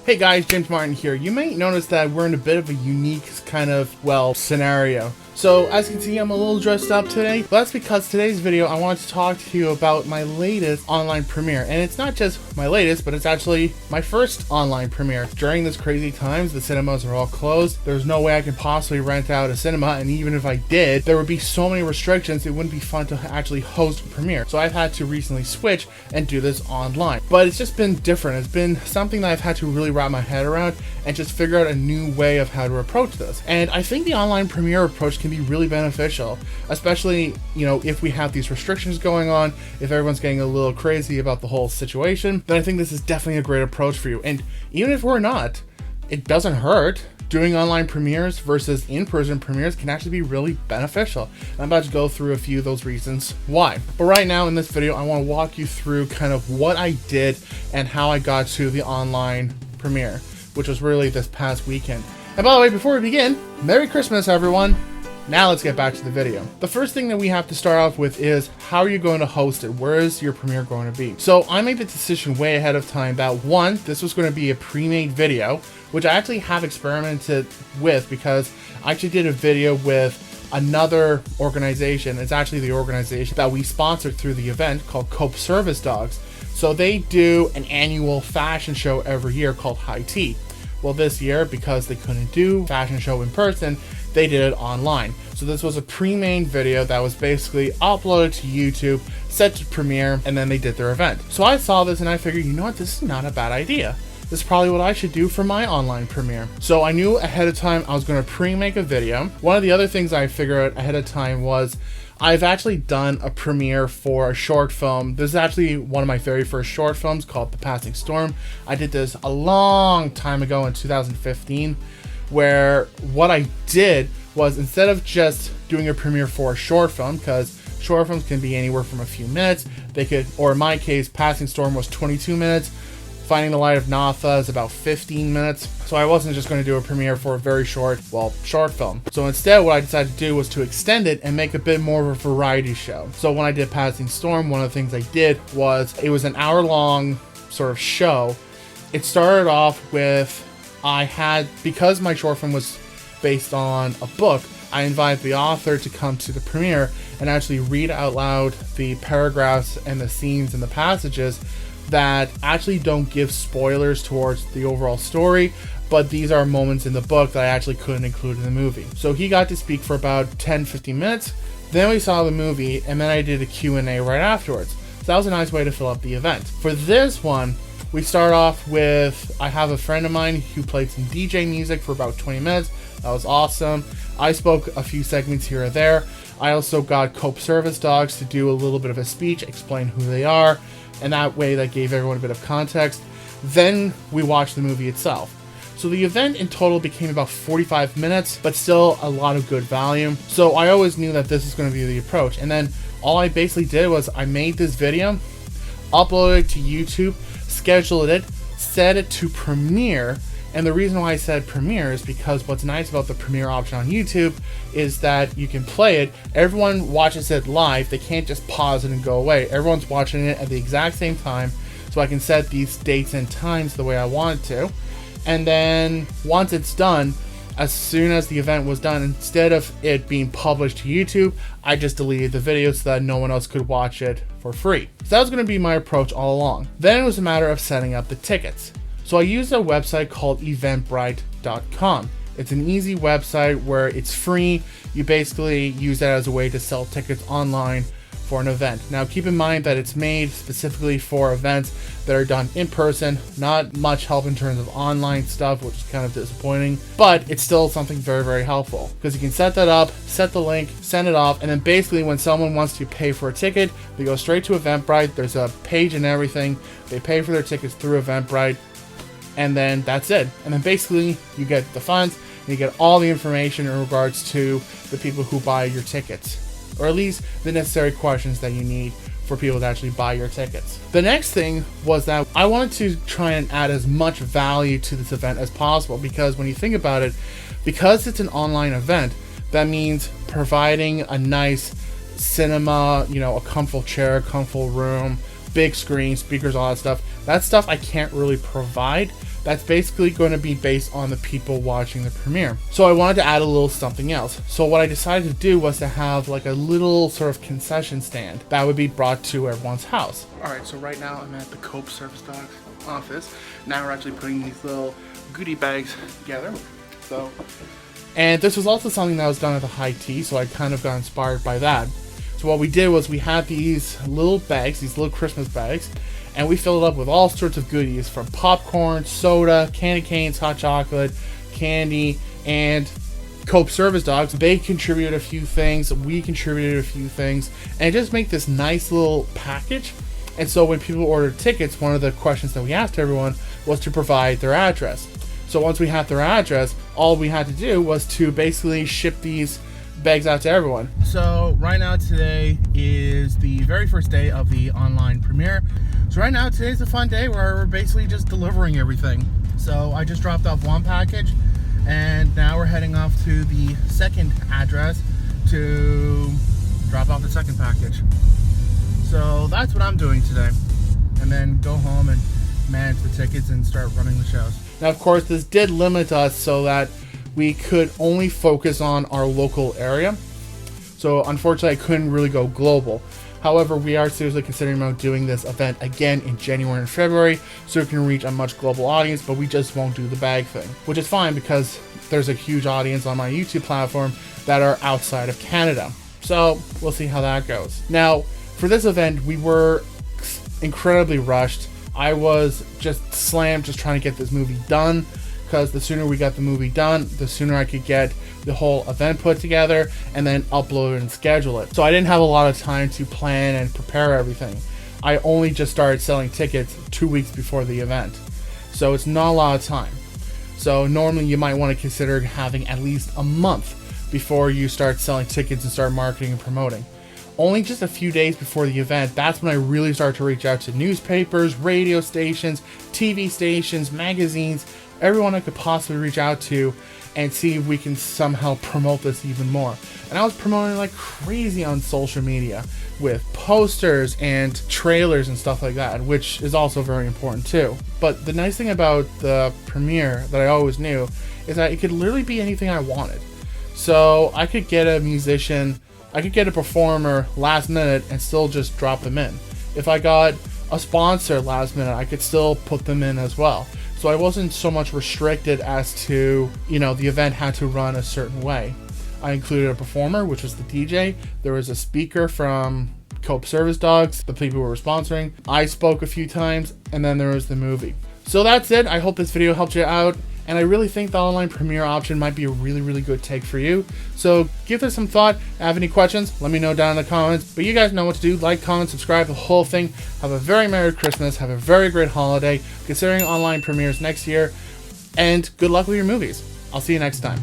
Hey guys, James Martin here. You may notice that we're in a bit of a unique kind of, scenario. So as you can see, I'm a little dressed up today, but that's because today's video I want to talk to you about my latest online premiere. And it's not just my latest, but it's actually my first online premiere. During this crazy times, the cinemas are all closed. There's no way I can possibly rent out a cinema, and even if I did, there would be so many restrictions, it wouldn't be fun to actually host a premiere. So I've had to recently switch and do this online. But it's just been different. It's been something that I've had to really wrap my head around and just figure out a new way of how to approach this. And I think the online premiere approach can be really beneficial, especially, if we have these restrictions going on, if everyone's getting a little crazy about the whole situation, then I think this is definitely a great approach for you. And even if we're not, it doesn't hurt. Doing online premieres versus in-person premieres can actually be really beneficial. And I'm about to go through a few of those reasons why. But right now in this video, I want to walk you through kind of what I did and how I got to the online premiere, which was really this past weekend. And by the way, before we begin, Merry Christmas, everyone. Now let's get back to the video. The first thing that we have to start off with is, how are you going to host it? Where is your premiere going to be? So I made the decision way ahead of time that one, this was going to be a pre-made video, which I actually have experimented with because I actually did a video with another organization. It's actually the organization that we sponsored through the event called Cope Service Dogs. So they do an annual fashion show every year called High Tea. Well, this year, because they couldn't do fashion show in person, they did it online. So this was a pre-made video that was basically uploaded to YouTube, set to premiere, and then they did their event. So I saw this and I figured, you know what, this is not a bad idea. This is probably what I should do for my online premiere. So I knew ahead of time I was going to pre-make a video. One of the other things I figured out ahead of time was I've actually done a premiere for a short film. This is actually one of my very first short films called The Passing Storm. I did this a long time ago in 2015, where what I did was, instead of just doing a premiere for a short film, because short films can be anywhere from a few minutes, they could, or in my case, Passing Storm was 22 minutes, Finding the Light of Natha is about 15 minutes, so I wasn't just going to do a premiere for a very short film. So instead, what I decided to do was to extend it and make a bit more of a variety show. So when I did Passing Storm, one of the things I did was, it was an hour-long sort of show. It started off with, because my short film was based on a book, I invited the author to come to the premiere and actually read out loud the paragraphs and the scenes and the passages that actually don't give spoilers towards the overall story, but these are moments in the book that I actually couldn't include in the movie. So he got to speak for about 10-15 minutes, then we saw the movie, and then I did a Q&A right afterwards. So that was a nice way to fill up the event. For this one, we start off with, I have a friend of mine who played some DJ music for about 20 minutes. That was awesome. I spoke a few segments here or there. I also got Cope Service Dogs to do a little bit of a speech, explain who they are, and that way that gave everyone a bit of context. Then we watched the movie itself. So the event in total became about 45 minutes, but still a lot of good value. So I always knew that this is going to be the approach. And then all I basically did was I made this video, uploaded it to YouTube, scheduled it, set it to premiere. And the reason why I said premiere is because what's nice about the premiere option on YouTube is that you can play it. Everyone watches it live. They can't just pause it and go away. Everyone's watching it at the exact same time. So I can set these dates and times the way I want it to. And then once it's done, as soon as the event was done, instead of it being published to YouTube, I just deleted the video so that no one else could watch it for free. So that was going to be my approach all along. Then it was a matter of setting up the tickets. So I used a website called eventbrite.com. It's an easy website where it's free. You basically use that as a way to sell tickets online for an event. Now keep in mind that it's made specifically for events that are done in person. Not much help in terms of online stuff, which is kind of disappointing, but it's still something very, very helpful because you can set that up, set the link, send it off, and then basically when someone wants to pay for a ticket, they go straight to Eventbrite. There's a page and everything. They pay for their tickets through Eventbrite, and then that's it. And then basically you get the funds and you get all the information in regards to the people who buy your tickets, or at least the necessary questions that you need for people to actually buy your tickets. The next thing was that I wanted to try and add as much value to this event as possible, because when you think about it, because it's an online event, that means providing a nice cinema, a comfortable chair, comfortable room, big screen, speakers, all that stuff. That stuff I can't really provide that's basically going to be based on the people watching the premiere. So I wanted to add a little something else. So what I decided to do was to have like a little sort of concession stand that would be brought to everyone's house. Alright, so right now I'm at the Cope Service Dogs office. Now we're actually putting these little goodie bags together. And this was also something that was done at the high tea, so I kind of got inspired by that. So what we did was we had these little bags, these little Christmas bags, and we filled it up with all sorts of goodies, from popcorn, soda, candy canes, hot chocolate, candy, and Cope Service Dogs. They contributed a few things, we contributed a few things, and just make this nice little package. And so when people ordered tickets, one of the questions that we asked everyone was to provide their address. So once we had their address, all we had to do was to basically ship these bags out to everyone. So right now, today is the very first day of the online premiere. So right now, today's a fun day where we're basically just delivering everything. So I just dropped off one package, and now we're heading off to the second address to drop off the second package. So that's what I'm doing today. And then go home and manage the tickets and start running the shows. Now, of course, this did limit us so that we could only focus on our local area. So unfortunately, I couldn't really go global. However, we are seriously considering about doing this event again in January and February, so we can reach a much global audience, but we just won't do the bag thing, which is fine because there's a huge audience on my YouTube platform that are outside of Canada. So we'll see how that goes. Now, for this event, we were incredibly rushed. I was just slammed just trying to get this movie done, because the sooner we got the movie done, the sooner I could get the whole event put together and then upload it and schedule it. So I didn't have a lot of time to plan and prepare everything. I only just started selling tickets 2 weeks before the event. So it's not a lot of time. So normally you might want to consider having at least a month before you start selling tickets and start marketing and promoting. Only just a few days before the event, that's when I really started to reach out to newspapers, radio stations, TV stations, magazines, everyone I could possibly reach out to and see if we can somehow promote this even more. And I was promoting like crazy on social media with posters and trailers and stuff like that, which is also very important too. But the nice thing about the premiere that I always knew is that it could literally be anything I wanted. So I could get a musician, I could get a performer last minute and still just drop them in. If I got a sponsor last minute, I could still put them in as well. So I wasn't so much restricted as to, the event had to run a certain way. I included a performer, which was the DJ. There was a speaker from Cope Service Dogs, the people who were sponsoring. I spoke a few times, and then there was the movie. So that's it. I hope this video helped you out. And I really think the online premiere option might be a really, really good take for you. So give this some thought. Have any questions? Let me know down in the comments. But you guys know what to do. Like, comment, subscribe, the whole thing. Have a very Merry Christmas. Have a very great holiday, considering online premieres next year. And good luck with your movies. I'll see you next time.